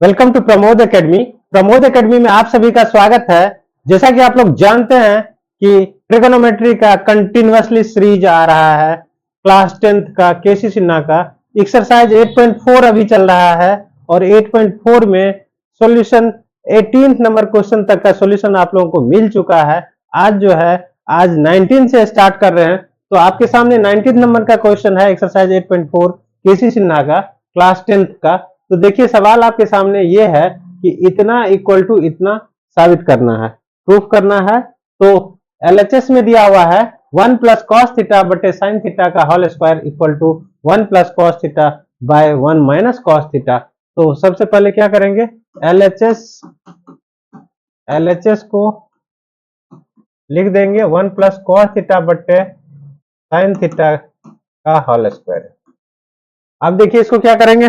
Welcome to Pramod academy. Pramod academy में आप सभी का स्वागत है। जैसा कि आप लोग जानते हैं कि ट्रिगोनोमेट्री का कंटिन्यूअसली सीरीज आ रहा है। क्लास 10th का केसी सिन्हा का एक्सरसाइज 8.4 अभी चल रहा है और 8.4 में सॉल्यूशन 18th नंबर क्वेश्चन तक का सॉल्यूशन आप लोगों को मिल चुका है। आज 19 से स्टार्ट कर रहे हैं। तो आपके सामने 19 नंबर का क्वेश्चन है एक्सरसाइज 8.4 केसी सिन्हा का क्लास 10th का। तो देखिए सवाल आपके सामने ये है कि इतना इक्वल टू इतना साबित करना है, प्रूफ करना है। तो एलएचएस में दिया हुआ है 1 प्लस कॉस थीटा बटे साइन थीटा का whole square equal to 1 plus cos theta by 1 minus cos theta. तो सबसे पहले क्या करेंगे, एलएचएस को लिख देंगे 1 प्लस कॉस थीटा बटे साइन थीटा का होल स्क्वायर। अब देखिए इसको क्या करेंगे,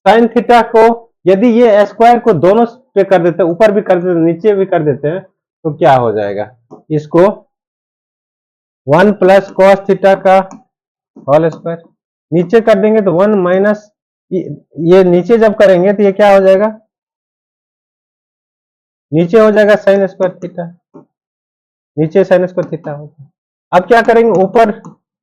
साइन थीटा को यदि ये स्क्वायर को दोनों पे कर देते हैं, ऊपर भी कर देते हैं नीचे भी कर देते हैं, तो क्या हो जाएगा, इसको 1 प्लस कॉस थीटा का होल स्क्वायर नीचे कर देंगे तो 1 माइनस, ये नीचे जब करेंगे तो ये क्या हो जाएगा, नीचे हो जाएगा साइन स्क्वायर थीटा, नीचे साइन स्क्वायर थीटा होगा। अब क्या करेंगे, ऊपर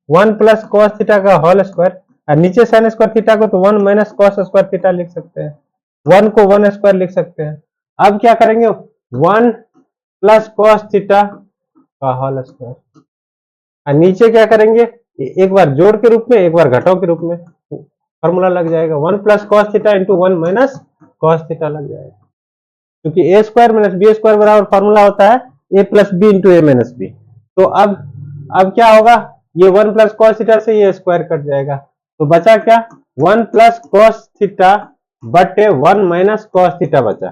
1 प्लस कॉस थीटा का होल स्क्वायर और नीचे साइन स्क्वायर थीटा को तो 1 माइनस कॉस स्क्वायर थीटा लिख सकते हैं, 1 को 1 स्क्वायर लिख सकते हैं। अब क्या करेंगे, 1 प्लस कॉस थीटा का होल स्क्वायर और नीचे क्या करेंगे, एक बार जोड़ के रूप में एक बार घटाव के रूप में फॉर्मूला लग जाएगा, 1 plus cos theta into 1 minus cos theta लग जाएगा, क्योंकि ए स्क्वायर माइनस बी स्क्वायर बराबर फॉर्मूला होता है A plus B into A minus B. तो अब क्या होगा, ये 1 प्लस कॉस थीटा से ये स्क्वायर कट जाएगा, तो बचा क्या, 1 प्लस कॉस थीटा बटे 1 माइनस कॉस थीटा बचा,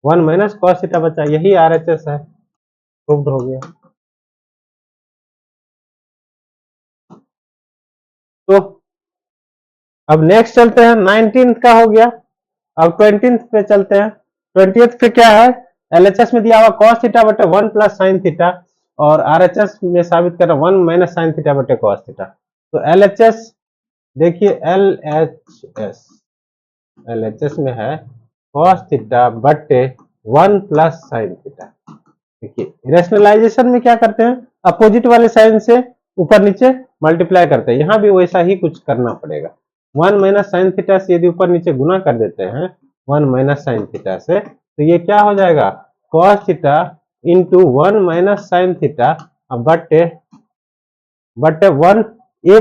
1 माइनस कॉस थीटा बचा, यही आरएचएस है, प्रूव्ड हो गया। तो अब नेक्स्ट चलते हैं, 19th का हो गया, अब 20th पे चलते हैं। 20th पे क्या है, एलएचएस में दिया हुआ cos थीटा बटे 1 प्लस साइन थीटा और आरएचएस में साबित कर रहा 1 माइनस साइन थीटा बटे cos थीटा। तो एलएचएस देखिए, एलएचएस में है cos थीटा बटे 1 प्लस साइन थीटा। देखिए रेशनलाइजेशन में क्या करते हैं, अपोजिट वाले साइन से ऊपर नीचे मल्टीप्लाई करते हैं, यहां भी वैसा ही कुछ करना पड़ेगा। 1 माइनस साइन थीटा से यदि ऊपर नीचे गुना कर देते हैं 1 माइनस साइन थीटा से, तो ये क्या हो जाएगा, cos theta into 1 minus sine theta बटे 1 ए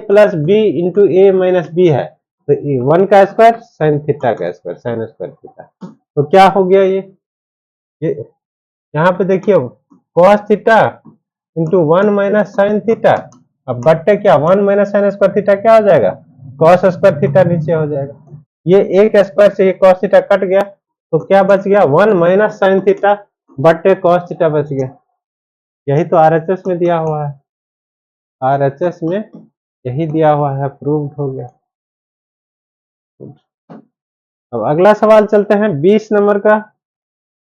प्लस बी इंटू ए माइनस बी है, तो 1 का स्क्वायर साइन थीटा का स्क्वायर साइन स्क्वायर थीटा। तो क्या हो गया, ये यहाँ पे देखिए cos theta into 1 minus sine theta, अब बट्टे क्या 1 माइनस साइन स्क्वायर थीटा क्या हो जाएगा, cos स्क्वायर थीटा नीचे हो जाएगा, ये एक स्क्वायर से ये cos थीटा कट गया, तो क्या बच गया 1 माइनस साइन थीटा बट्टे cos थीटा बच गया। यही तो आरएचएस में दिया हुआ है, आरएचएस में यही दिया हुआ है, प्रूव्ड हो गया। अब अगला सवाल चलते हैं, 20 नंबर का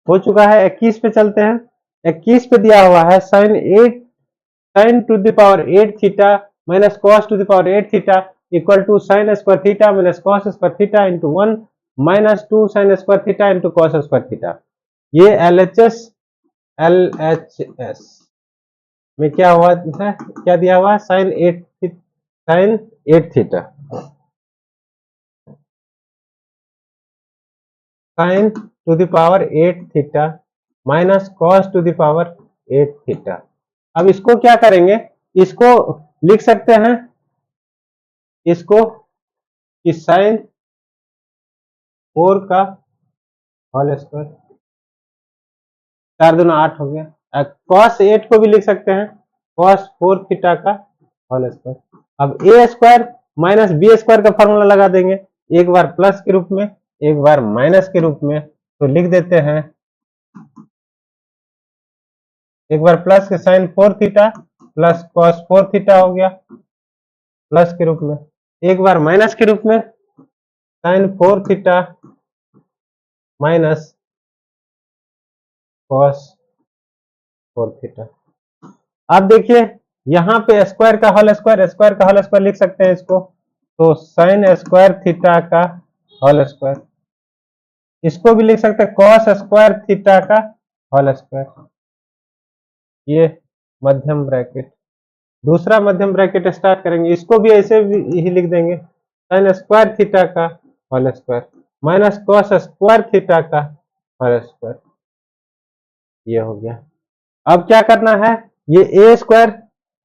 हो चुका है, 21 पे चलते हैं। 21 पे दिया हुआ है sine to the power 8 theta minus cos to the power 8 theta equal to sine square theta minus cos square theta into 1 minus 2 sine square theta into cos square theta. ये एलएचएस में क्या हुआ है, क्या दिया हुआ है, sine 8 theta sine to the power 8 theta minus cos to the power 8 theta. अब इसको क्या करेंगे, इसको लिख सकते हैं, इसको कि साइन 4 का होल स्क्वायर, 4 दूना 8 हो गया। कॉस 8 को भी लिख सकते हैं कॉस 4 थीटा का होल स्क्वायर। अब ए स्क्वायर माइनस बी स्क्वायर का फॉर्मूला लगा देंगे, एक बार प्लस के रूप में एक बार माइनस के रूप में, तो लिख देते हैं, एक बार प्लस के sine 4 theta plus cos 4 theta हो गया प्लस के रूप में, एक बार माइनस के रूप में sine 4 theta minus cos 4 theta. अब देखिए यहां पे स्क्वायर का होल स्क्वायर लिख सकते हैं इसको, तो साइन स्क्वायर थीटा का होल स्क्वायर इसको भी लिख सकते हैं कॉस स्क्वायर थीटा का होल स्क्वायर, ये मध्यम ब्रैकेट। दूसरा मध्यम ब्रैकेट स्टार्ट करेंगे, इसको भी ऐसे ही लिख देंगे साइन स्क्वायर थीटा का whole square minus cos square theta का होल स्क्वायर, ये हो गया। अब क्या करना है, ये A square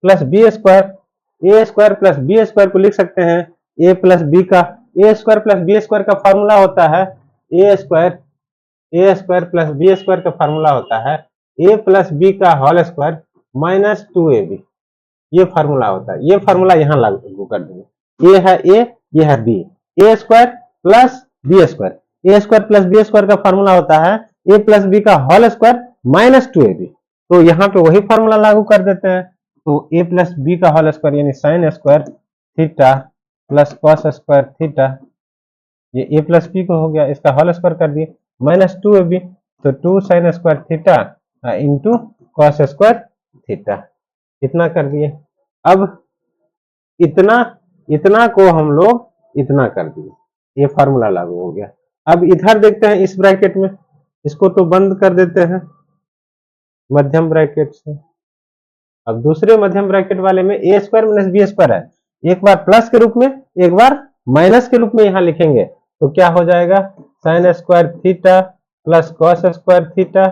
plus B square, A square plus B square को लिख सकते हैं ए प्लस बी का, A square plus B square का फॉर्मूला होता है A square plus B square का फॉर्मूला होता है ए प्लस बी का होल स्क्वायर माइनस 2ab, ये फार्मूला होता है। ये फार्मूला यहाँ लागू कर देंगे, ए है ए, ये है B, A square plus B square, A square plus B square का फार्मूला होता है ए प्लस बी का होल स्क्वायर माइनस 2ab, तो यहाँ पे वही फार्मूला लागू कर देते हैं। तो ए प्लस बी का होल स्क्वायर यानी sine square theta plus cos square theta, ये ए प्लस बी को हो गया, इसका होल स्क्वायर कर दिए माइनस 2ab, तो 2 sine square theta into cos square theta, इतना कर दिए। अब इतना को हम लोग इतना कर दिए, ये फार्मूला लागू हो गया। अब इधर देखते हैं इस ब्रैकेट में, इसको तो बंद कर देते हैं मध्यम ब्रैकेट से। अब दूसरे मध्यम ब्रैकेट वाले में ए स्क्वायर माइनस बी स्क्वायर है, एक बार प्लस के रूप में एक बार माइनस के रूप में यहां लिखेंगे, तो क्या हो जाएगा sine square theta plus cos square theta,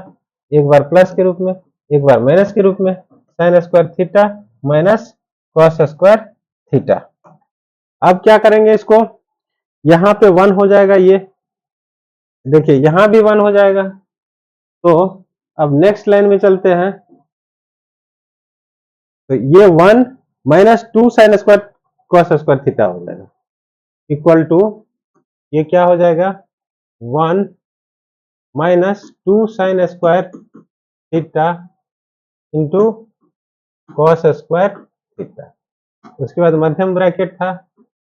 एक बार प्लस के रूप में एक बार माइनस के रूप में, sine square theta minus cos square theta. अब क्या करेंगे, इसको यहां पे 1 हो जाएगा, ये देखिए यहां भी 1 हो जाएगा। तो अब नेक्स्ट लाइन में चलते हैं, तो ये 1 minus 2 sine square cos square theta हो जाएगा इक्वल टू, ये क्या हो जाएगा 1 minus 2 sine square theta into cos square theta. उसके बाद मध्यम ब्रैकेट था,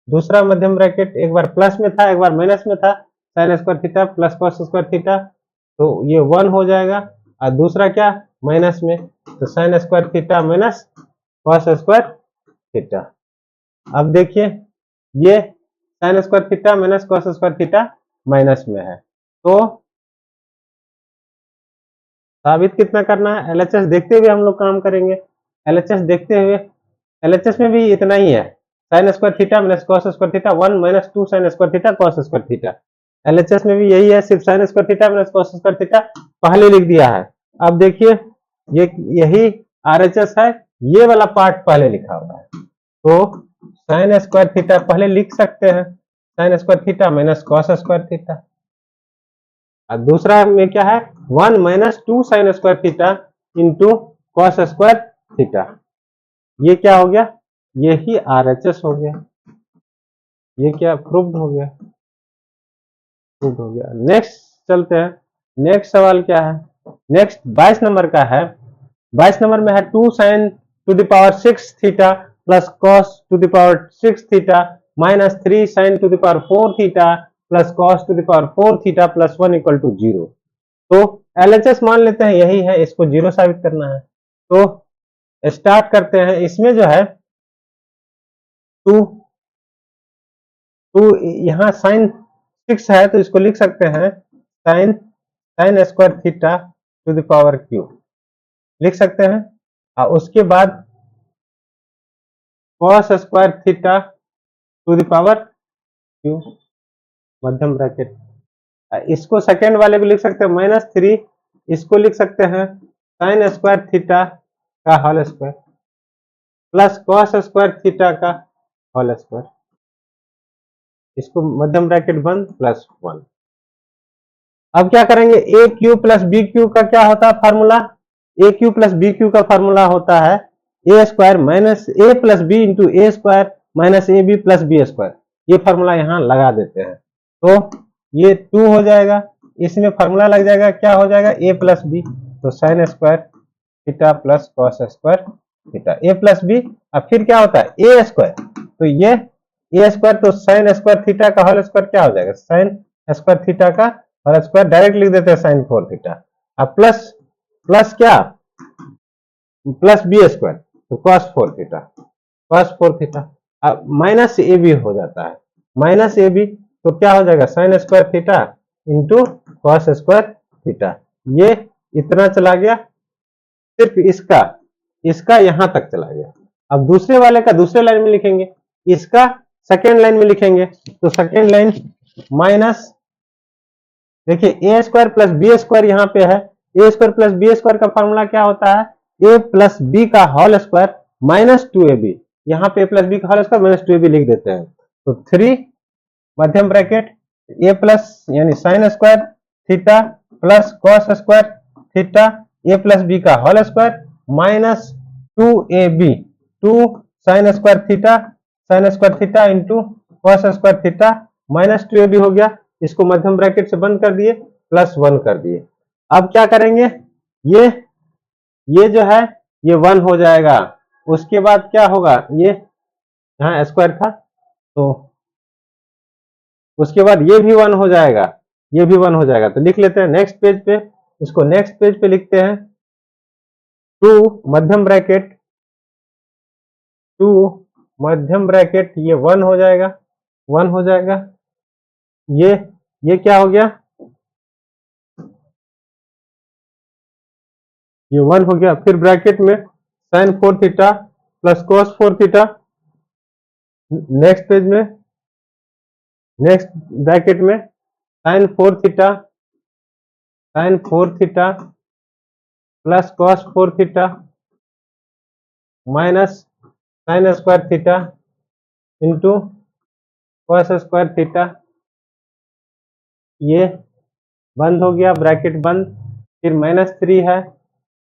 दूसरा मध्यम ब्रैकेट एक बार प्लस में था एक बार माइनस में था, sign square theta plus cos square theta, तो ये 1 हो जाएगा, और दूसरा क्या माइनस में, तो sine square theta minus cos square theta. अब देखिए ये sign square theta minus cos square theta minus में है, तो साबित कितना करना है, एलएचएस देखते हुए हम लोग काम करेंगे। एलएचएस देखते हुए, एलएचएस में भी इतना ही है, sign square theta minus cos square theta 1 minus 2 sine square theta cos square theta. LHS में भी यही है, सिर्फ sign square theta minus cos square theta पहले लिख दिया है। अब देखिए ये यही आरएचएस है, ये वाला पार्ट पहले लिखा हुआ है, तो साइन स्क्वायर थीटा पहले लिख सकते हैं, sine square theta minus cos square theta, और दूसरा में क्या है 1 minus 2 sine square theta into cos square theta, ये क्या हो गया, यही आरएचएस हो गया, ये क्या प्रूव्ड हो गया, प्रूव्ड हो गया। नेक्स्ट चलते हैं, नेक्स्ट सवाल क्या है, नेक्स्ट 22 नंबर का है। 22 नंबर में है 2 sine to the power 6 theta plus cos to the power 6 theta minus 3 sine to the power 4 theta plus cos to the power 4 theta plus 1 equal to 0। तो एलएचएस मान लेते हैं यही है, इसको 0 साबित करना है, तो स्टार्ट करते हैं। इसमें जो है 2 यहाँ साइन 6 है, तो इसको लिख सकते हैं sine square theta two the power Q लिख सकते हैं, और उसके बाद cos square theta two the power Q मध्यम ब्रैकेट, इसको सेकेंड वाले को लिख सकते हैं -3, इसको लिख सकते हैं साइन स्क्वायर थीटा का whole square plus cos square theta का होल स्क्वायर, इसको मध्यम ब्रैकेट बंद प्लस 1। अब क्या करेंगे, A cube plus B cube का क्या होता है formula, A cube plus B cube का फार्मूला होता है A square minus A plus B into A square minus A B plus B square, ये फार्मूला यहाँ लगा देते हैं, तो ये 2 हो जाएगा, इसमें फार्मूला लग जाएगा, क्या हो जाएगा ए प्लस बी, तो sine square theta plus cos square theta, A plus B, और फिर क्या होता है ए स्क्वायर, तो ये ए स्क्वायर, तो साइन स्क्वायर थीटा का होल स्क्वायर क्या हो जाएगा, साइन स्क्वायर थीटा का होल स्क्वायर डायरेक्ट लिख देते हैं साइन 4 थीटा, अब प्लस क्या प्लस बी स्क्वायर, तो कॉस 4 थीटा, कॉस 4 थीटा, अब माइनस ए बी हो जाता है, माइनस ए बी, तो क्या हो जाएगा sine square theta into cos square theta. ये इतना चला गया, सिर्फ इसका यहां तक चला गया। अब दूसरे वाले का दूसरे लाइन में लिखेंगे, इसका सेकेंड लाइन में लिखेंगे। तो सेकेंड लाइन माइनस, देखिए A square plus B square यहाँ पे है। A square plus B square का फॉर्मूला क्या होता है? ए प्लस बी का होल स्क्वायर माइनस 2ab। यहाँ पे ए प्लस बी का होल स्क्वायर माइनस 2ab लिख देते हैं। तो 3 मध्यम ब्रैकेट ए प्लस यानी sine square theta plus cos square theta A plus B का whole square minus 2ab, 2 sine square theta into cos square theta minus 2ab हो गया। इसको मध्यम ब्रैकेट से बंद कर दिए, प्लस 1 कर दिए। अब क्या करेंगे, ये जो है ये 1 हो जाएगा। उसके बाद क्या होगा, ये यहाँ स्क्वायर था तो उसके बाद ये भी 1 हो जाएगा, ये भी 1 हो जाएगा। तो लिख लेते हैं नेक्स्ट पेज पे, इसको नेक्स्ट पेज पे लिखते हैं। 2 मध्यम ब्रैकेट, 2 मध्यम ब्रैकेट ये 1 हो जाएगा, 1 हो जाएगा। ये क्या हो गया, ये 1 हो गया। फिर ब्रैकेट में sine 4 theta plus cos 4 theta. Next page में नेक्स्ट ब्रैकेट में sine 4 theta plus cos 4 theta minus sine square theta into cos square theta. ये बंद हो गया, ब्रैकेट बंद। फिर -3 है,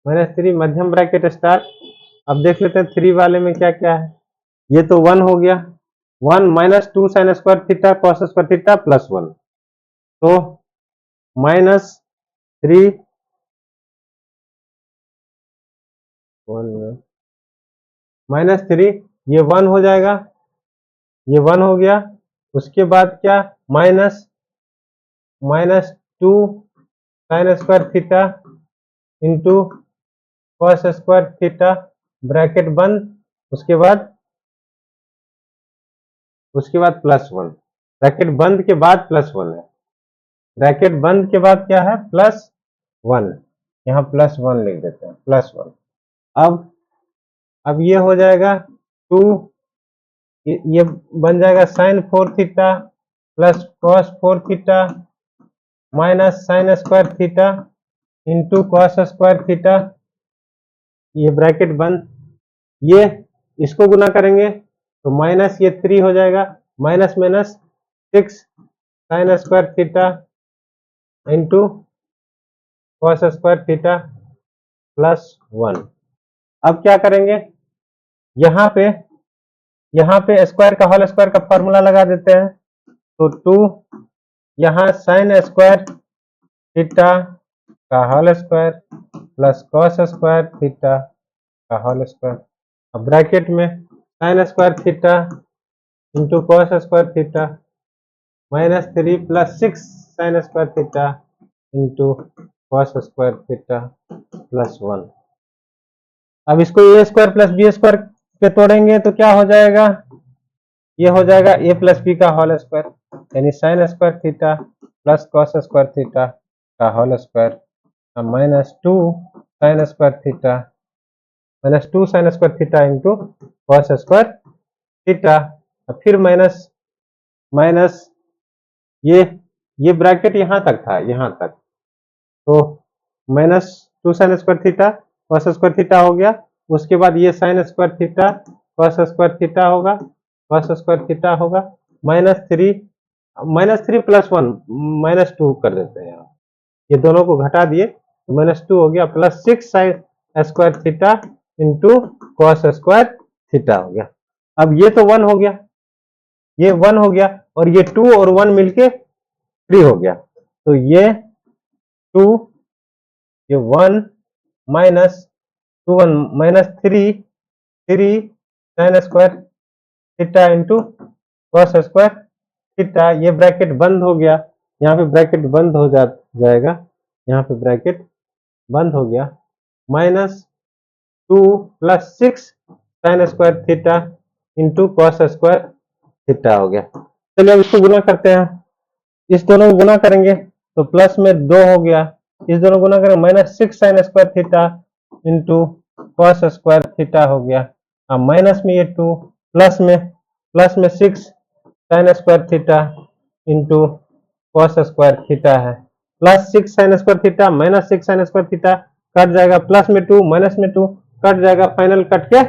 -3 मध्यम ब्रैकेट स्टार्ट। अब देख लेते हैं 3 वाले में क्या क्या है। ये तो 1 हो गया, 1 minus 2 sine square theta cos square theta plus 1। तो -3 -3 ये 1 हो जाएगा, ये 1 हो गया। उसके बाद क्या, -2 sine square theta into cos square theta bracket बंद। उसके बाद +1। ब्रैकेट बंद के बाद +1 है, ब्रैकेट बंद के बाद क्या है, +1। यहाँ +1 लिख देते हैं, +1। अब ये हो जाएगा 2, ये बन जाएगा sine 4 theta plus cos 4 theta minus sine square theta into cos square theta. ये ब्रैकेट बंद, ये इसको गुना करेंगे तो माइनस ये 3 हो जाएगा, minus 6 sine square theta into cos square theta +1। अब क्या करेंगे, यहाँ पे स्क्वायर का होल स्क्वायर का फॉर्मूला लगा देते हैं। तो 2 यहाँ साइन स्क्वायर थीटा का whole square plus cos square theta का होल स्क्वायर। अब ब्रैकेट में sine square theta into cos square theta -3 plus 6 sine square theta into cos square theta +1। अब इसको A square plus B square पे तोड़ेंगे तो क्या हो जाएगा, ये हो जाएगा ए प्लस बी का होल स्क्वायर यानी sine square theta plus cos square theta का whole square -2 sine square theta into cos square theta. फिर माइनस ये ब्रैकेट यहाँ तक था, यहाँ तक। तो -2 sine square theta cos square theta हो गया। उसके बाद ये sign square theta cos square theta होगा, कॉस स्क्वायर थीटा होगा -3 प्लस 1 -2 कर देते हैं यहाँ। ये दोनों को घटा दिए तो -2 हो गया plus 6 sine square theta into cos square theta हो गया। अब ये तो 1 हो गया, ये 1 हो गया और ये 2 और 1 मिलके 3 हो गया। तो ये 2 ये 1 -2 -3 sign square theta into cos square theta. ये ब्रैकेट बंद हो गया, यहाँ पे ब्रैकेट बंद हो जाएगा, यहाँ पे ब्रैकेट बंद हो गया। -2 plus 6 sine square theta into cos square theta हो गया। चलिए अब इसको गुना करते हैं, इस दोनों को गुना करेंगे तो प्लस में 2 हो गया, इस दोनों गुना करें minus 6 sine square theta into cos square theta हो गया। अब माइनस में ये 2, प्लस में 6 sine square theta into cos square theta है। Plus 6 sine square theta minus 6 sine square theta cut जाएगा, प्लस में 2 माइनस में 2 कट जाएगा, फाइनल कट के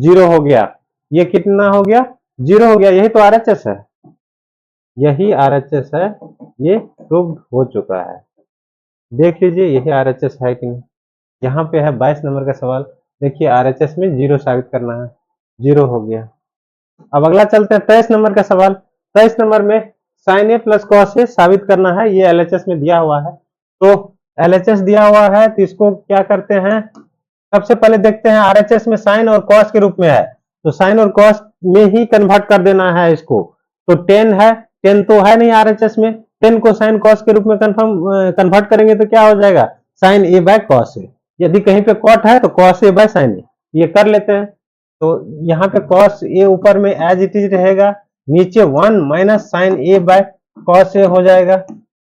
0 हो गया। ये कितना हो गया? 0 हो गया। यही तो आरएचएस है, यही आरएचएस है, ये प्रूव्ड हो चुका है। देख लीजिए यही आरएचएस है कि नहीं। यहाँ पे है 22 नंबर का सवाल, देखिए आरएचएस में 0 साबित करना है, 0 हो गया। अब अगला चलते हैं 23 नंबर का सवाल। 23 नंबर में sign A plus cos A साबित करना है, ये एलएचएस में दिया हुआ है। तो एलएचएस दिया हुआ है तो इसको क्या करते हैं, सबसे पहले देखते हैं आरएचएस में साइन और कॉस के रूप में है, तो साइन और कॉस में ही कन्वर्ट कर देना है इसको। तो 10 है, 10 तो है नहीं आरएचएस में, 10 को साइन कॉस के रूप में कन्वर्ट करेंगे तो क्या हो जाएगा, साइन ए बाय कॉस ए। यदि कहीं पे कॉट है तो cos A by sine A, ये कर लेते हैं। तो यहाँ पे कॉस ए ऊपर में एज इट इज रहेगा, नीचे 1 minus sine A by cos A हो जाएगा,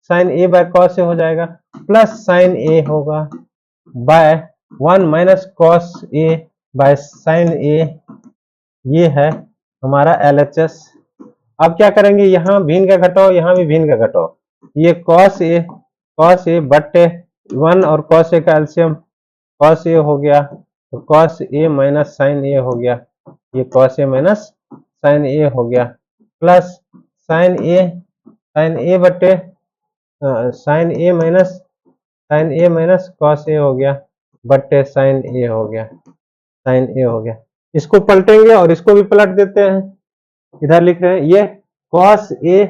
sine A by cos A हो जाएगा, प्लस साइन ए होगा by 1 minus cos A by sine A. ये है हमारा एलएचएस। अब क्या करेंगे, यहाँ भिन्न का घटाओ, यहाँ भी भिन्न का घटाओ, ये कॉस ए बट्टे 1 और कॉस ए का एलसीएम कॉस ए हो गया, तो cos A minus sine A हो गया, ये cos A minus sine A हो गया, प्लस साइन ए बट्टे sign A minus cos A हो गया बट्टे साइन ए हो गया। इसको पलटेंगे और इसको भी पलट देते हैं, इधर लिख रहे हैं ये कॉस ए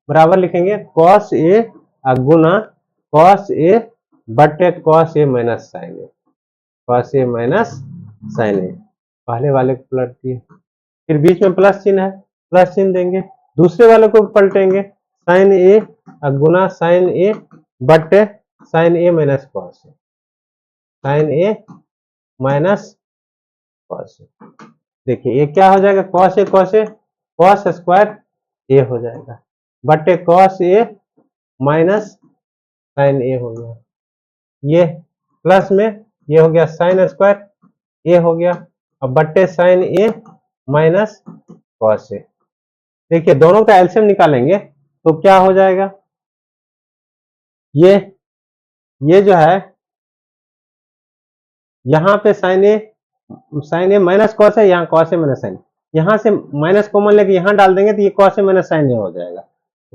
बराबर लिखेंगे cos A Guna cos A बट्टे cos A minus sine A, cos A minus sine ए। पहले वाले को पलट दिए, फिर बीच में प्लस चिन्ह है, प्लस चिन्ह देंगे, दूसरे वाले को पलटेंगे साइन ए गुना साइन ए बट्टे साइन ए माइनस कॉस ए, साइन ए माइनस कॉस ए। देखिए ये क्या हो जाएगा, cos A cos square A हो जाएगा बट्टे cos A minus sine A हो गया, ये प्लस में ये हो गया साइन स्क्वायर ए हो गया, अब बट्टे साइन ए माइनस कॉस ए। देखिए दोनों का एलसीएम निकालेंगे तो क्या हो जाएगा, ये जो है यहाँ पे साइन ए माइनस कॉस है, यहाँ कॉस ए माइनस साइन, यहाँ से माइनस कॉमन लेके यहाँ डाल देंगे तो ये cos A minus sine A हो जाएगा।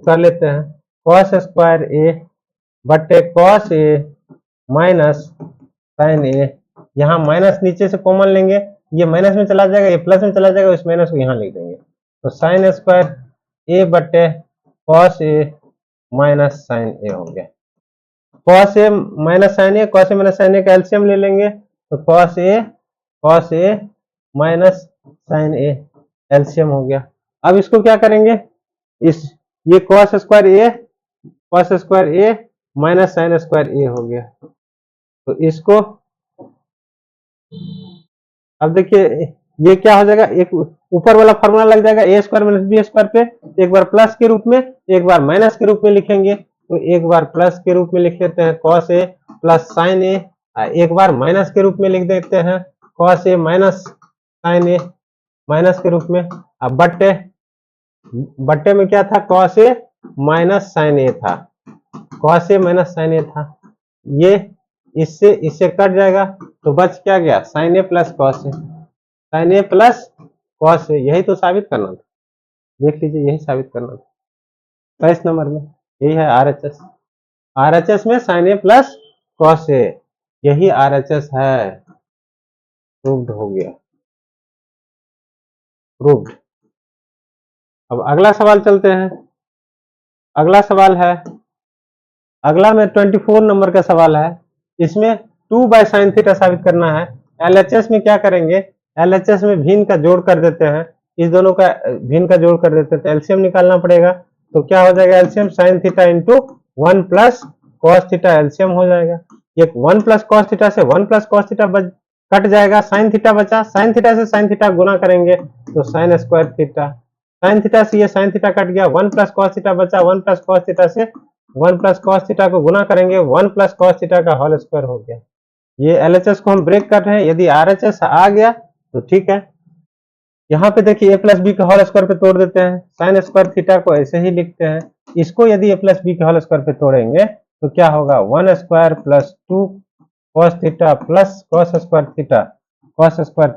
कर लेते हैं कॉस स्क्वायर ए बट्टे कॉस ए माइनस साइन ए, यहाँ माइनस नीचे से कॉमन लेंगे, ये माइनस में चला जाएगा, ये प्लस में चला जाएगा, इस माइनस को यहाँ लिख देंगे, तो साइन स्क्वायर ए बट्टे cos A minus sine A हो गया। Cos A minus sine A, cos A minus sine A का एलसीएम ले लेंगे, तो cos A minus sine A LCM हो गया। अब इसको क्या करेंगे, ये cos square A minus sine square A हो गया, तो इसको अब देखिए ये क्या हो जाएगा, एक ऊपर वाला फॉर्मूला लग जाएगा ए स्क्वायर माइनस बी स्क्वायर पे, एक बार प्लस के रूप में एक बार माइनस के रूप में लिखेंगे, तो एक बार प्लस के रूप में लिख लेते हैं कॉस ए प्लस साइन ए, एक बार माइनस के रूप में लिख देते हैं cos A minus sine A minus के रूप में। अब बट्टे में क्या था, कॉस ए माइनस साइन ए था, कॉस ए माइनस साइन ए था, ये इससे कट जाएगा तो बच क्या गया, sign A plus cos A, sign A plus cos A. यही तो साबित करना था, देख लीजिए यही साबित करना था 23 नंबर में, यही है आरएचएस। आरएचएस में sign A plus cos A, यही आरएचएस है, प्रूव्ड हो गया, प्रूव्ड। अब अगला सवाल चलते हैं, अगला सवाल है, अगला में 24 नंबर का सवाल है, इसमें 2 बाय साइन थीटा साबित करना है। एलएचएस में क्या करेंगे, एलएचएस में भिन्न का जोड़ कर देते हैं, इस दोनों का भिन्न का जोड़ कर देते हैं, तो एलसीएम निकालना पड़ेगा, तो क्या हो जाएगा LCM sign theta into 1 plus cos theta LCM हो जाएगा। ये 1 प्लस कॉस थीटा से 1 प्लस कॉस थीटा कट जाएगा, साइन थीटा बचा, साइन थीटा से साइन थीटा गुना करेंगे तो sine square theta, sine theta से ये साइन थीटा कट गया, 1 प्लस कॉस थीटा बचा, 1 प्लस कॉस थीटा से 1 प्लस कॉस थीटा को गुना करेंगे 1 प्लस कॉस थीटा का होल स्क्वायर हो गया। ये एलएचएस को हम ब्रेक कर रहे हैं, यदि आरएचएस आ गया तो ठीक है। यहाँ पे देखिए ए प्लस बी के होल स्क्वायर पे तोड़ देते हैं, साइन स्क्वायर थीटा को ऐसे ही लिखते हैं। इसको यदि ए प्लस बी के होल स्क्वायर पे तोड़ेंगे तो क्या होगा, 1 square plus 2 cos theta plus cos square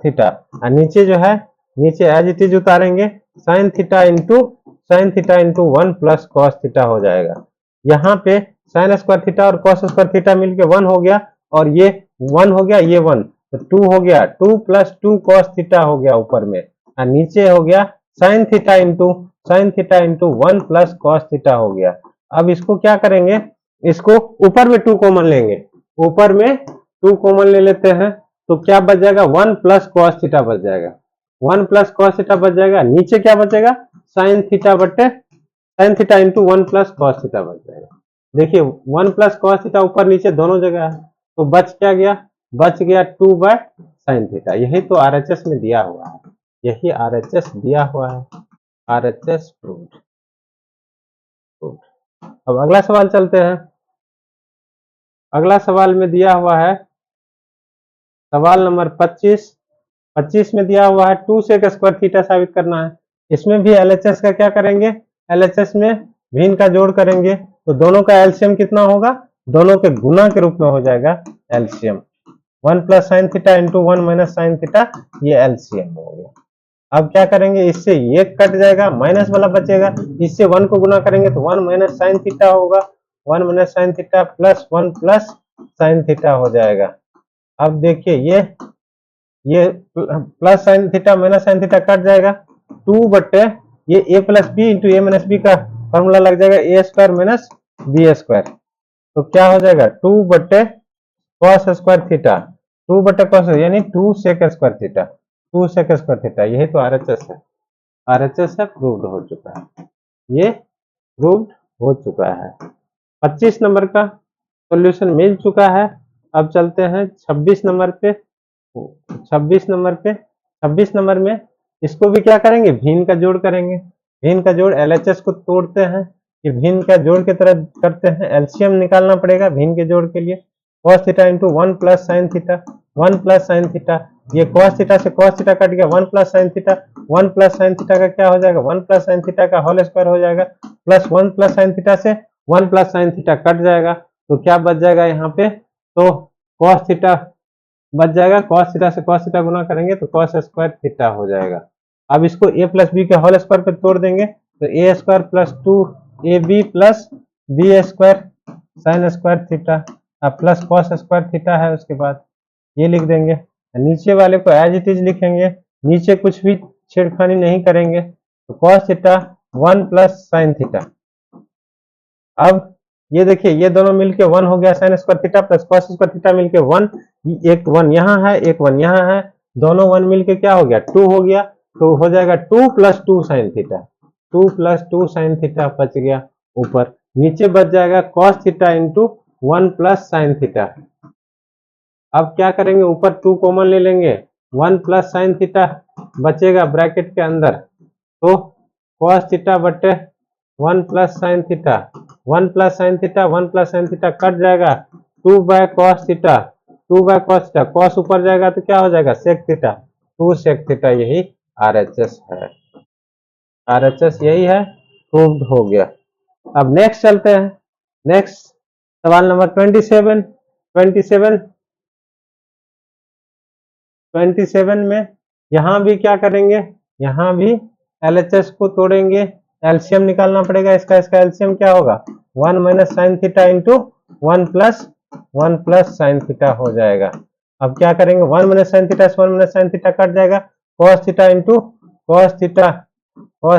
theta और नीचे जो है, नीचे एज इट इज उतारेंगे, sine theta into 1 plus cos theta हो जाएगा। यहाँ पे साइन स्क्वायर थीटा और कॉस स्क्वायर थीटा मिलके 1 हो गया और ये 1 हो गया, ये 1 तो 2 हो गया, 2 प्लस 2 कॉस थीटा हो गया ऊपर में और नीचे हो गया sign theta into 1 plus cos theta हो गया। अब इसको क्या करेंगे, इसको ऊपर में 2 कॉमन लेंगे, ऊपर में 2 कॉमन ले लेते हैं तो क्या बच जाएगा, 1 प्लस कॉस थीटा बच जाएगा, 1 प्लस कॉस थीटा बच जाएगा। नीचे क्या बचेगा, sign theta into 1 plus cos theta बच जाएगा। देखिए 1 प्लस कॉस थीटा ऊपर नीचे दोनों जगह है तो बच क्या गया, बच गया 2 बाय साइन थीटा। यही तो आरएचएस में दिया हुआ है, यही आरएचएस दिया हुआ है, आरएचएस प्रूव्ड। अब अगला सवाल चलते हैं। अगला सवाल में दिया हुआ है सवाल नंबर 25 में दिया हुआ है 2 सेक स्क्वायर थीटा साबित करना है। इसमें भी एलएचएस का क्या करेंगे, एलएचएस में भिन्न का जोड़ करेंगे तो दोनों का एलसीएम कितना होगा, दोनों के गुना के रूप में हो जाएगा LCM. 1 plus sign theta into 1 minus sine theta, ये एलसीएम हो गया। अब क्या करेंगे, इससे ये कट जाएगा, माइनस वाला बचेगा, इससे 1 को गुना करेंगे तो 1 माइनस साइन थीटा होगा, 1 minus sine theta plus 1 plus sine theta हो जाएगा। अब देखिए ये plus sine theta minus sine theta cut जाएगा, 2 बटे ये ए प्लस बी इंटू ए माइनस बी का फॉर्मूला लग जाएगा, ए स्क्वायर माइनस बी स्क्वायर, तो क्या हो जाएगा 2 बटे कॉस स्क्वायर थीटा, 2 बटे कॉस यानी 2 sec square theta, 2 sec square theta. यही तो आरएचएस है, आरएचएस है, प्रूव्ड हो चुका है, ये प्रूव्ड हो चुका है। 25 नंबर का सॉल्यूशन मिल चुका है। अब चलते हैं 26 नंबर पे। 26 नंबर में इसको भी क्या करेंगे, भिन्न का जोड़ करेंगे। भिन्न का जोड़ एलएचएस को तोड़ते हैं, ये भिन्न का जोड़ की तरह करते हैं, एलसीएम निकालना पड़ेगा भिन्न के जोड़ के लिए। Cos theta into 1 plus sine theta, 1 plus sine theta, ये कॉस थीटा से कॉस थीटा कट गया, 1 plus sine theta, 1 plus sign theta का क्या हो जाएगा, 1 प्लस साइन थीटा का होल स्क्वायर हो जाएगा, प्लस 1 प्लस साइन थीटा से 1 प्लस साइन थीटा कट जाएगा तो क्या बच जाएगा यहाँ पे, तो कॉस थीटा बच जाएगा, कॉस थीटा से कॉस थीटा गुना करेंगे तो कॉस स्क्वायर थीटा हो जाएगा। अब इसको ए प्लस बी के होल स्क्वायर पे तोड़ देंगे तो A square plus 2 A B plus B square sine square theta plus cos square theta है। उसके बाद ये लिख देंगे, नीचे वाले को एज इट इज लिखेंगे, नीचे कुछ भी छेड़खानी नहीं करेंगे तो cos theta 1 plus sine theta. अब ये देखिए ये दोनों मिलके 1 हो गया, sign square theta plus cos square theta मिलके 1, एक 1 यहाँ है एक 1 यहाँ है, दोनों 1 मिलके क्या हो गया 2 हो गया, तो हो जाएगा 2 plus 2 sine theta, 2 plus 2 sine theta बच गया ऊपर। नीचे बच जाएगा cos theta into 1 plus sine theta. अब क्या करेंगे, ऊपर 2 कॉमन ले लेंगे, 1 प्लस साइन थीटा बचेगा ब्रैकेट के अंदर, तो कॉस थीटा बटे 1 plus sine theta, 1 plus sine theta 1 plus sine theta cut जाएगा, 2 by cos theta, 2 by cos theta, cos ऊपर जाएगा तो क्या हो जाएगा सेक थीटा, 2 सेक थीटा। यही आरएचएस है, आरएचएस यही है, प्रूव्ड हो गया। अब नेक्स्ट चलते हैं, नेक्स्ट सवाल नंबर 27 में यहां भी क्या करेंगे, यहां भी एलएचएस को तोड़ेंगे, एलसीएम निकालना पड़ेगा। इसका एलसीएम क्या होगा, 1 minus sign theta into 1 plus sine theta हो जाएगा। अब क्या करेंगे, 1 माइनस साइन थीटा से 1 माइनस साइन थीटा कट जाएगा, cos theta into cos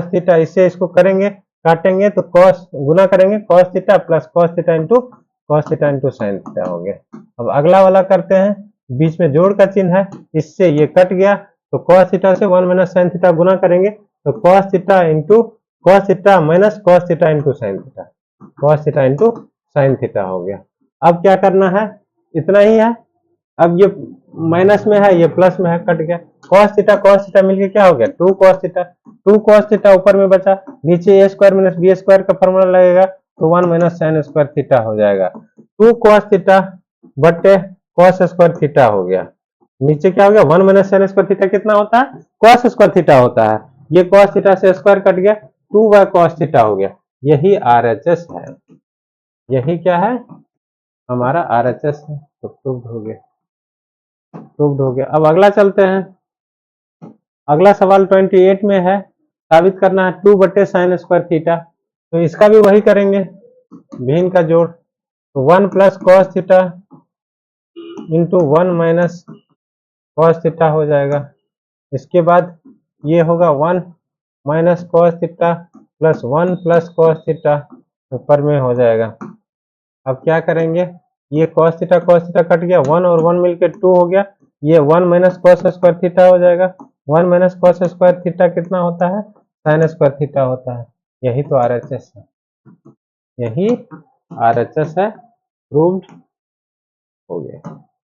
theta, इससे इसको करेंगे काटेंगे तो कॉस गुना करेंगे, cos theta plus cos theta into sine theta हो गया। अब अगला वाला करते हैं, बीच में जोड़ का चिन्ह है, इससे ये कट गया तो कॉस थीटा से 1 माइनस साइन थीटा गुना करेंगे तो cos theta into cos theta minus cos theta into sine theta, cos theta into sine theta हो गया। अब क्या करना है, इतना ही है। अब ये माइनस में है, ये प्लस में है, कट गया, कॉस थीटा मिलके क्या हो गया 2 कॉस थीटा ऊपर में बचा, नीचे ए स्क्वायर माइनस बी स्क्वायर का फॉर्मूला लगेगा, तो 1 माइनस साइन स्क्वायर थीटा हो जाएगा। 2 कॉस थीटा बटे कॉस स्क्वायर थीटा हो गया। नीचे क्या हो गया, 1 माइनस साइन स्क्वायर थीटा कितना होता है, कॉस स्क्वायर थीटा होता है। ये कॉस थीटा से स्क्वायर कट गया, 2 बाय कॉस थीटा हो गया। यही RHS है, यही क्या है हमारा RHS है। तो प्रूव्ड हो गया, प्रूव्ड हो गया। अब अगला चलते हैं। अगला सवाल 28 में है, साबित करना है 2 बटे साइन स्क्वायर थीटा। तो इसका भी वही करेंगे, भिन्न का जोड़। तो 1 plus cos theta into 1 minus cos theta हो जाएगा। इसके बाद ये होगा 1 minus cos theta plus 1 plus cos theta ऊपर में हो जाएगा। अब क्या करेंगे, ये कॉस थीटा कट गया, 1 और 1 मिलके 2 हो गया। ये 1 माइनस कॉस स्क्वायर थीटा हो जाएगा। 1 माइनस कॉस स्क्वायर थीटा कितना होता है, साइन स्क्वायर थीटा होता है। यही तो RHS है, यही RHS है, प्रूव्ड हो गया।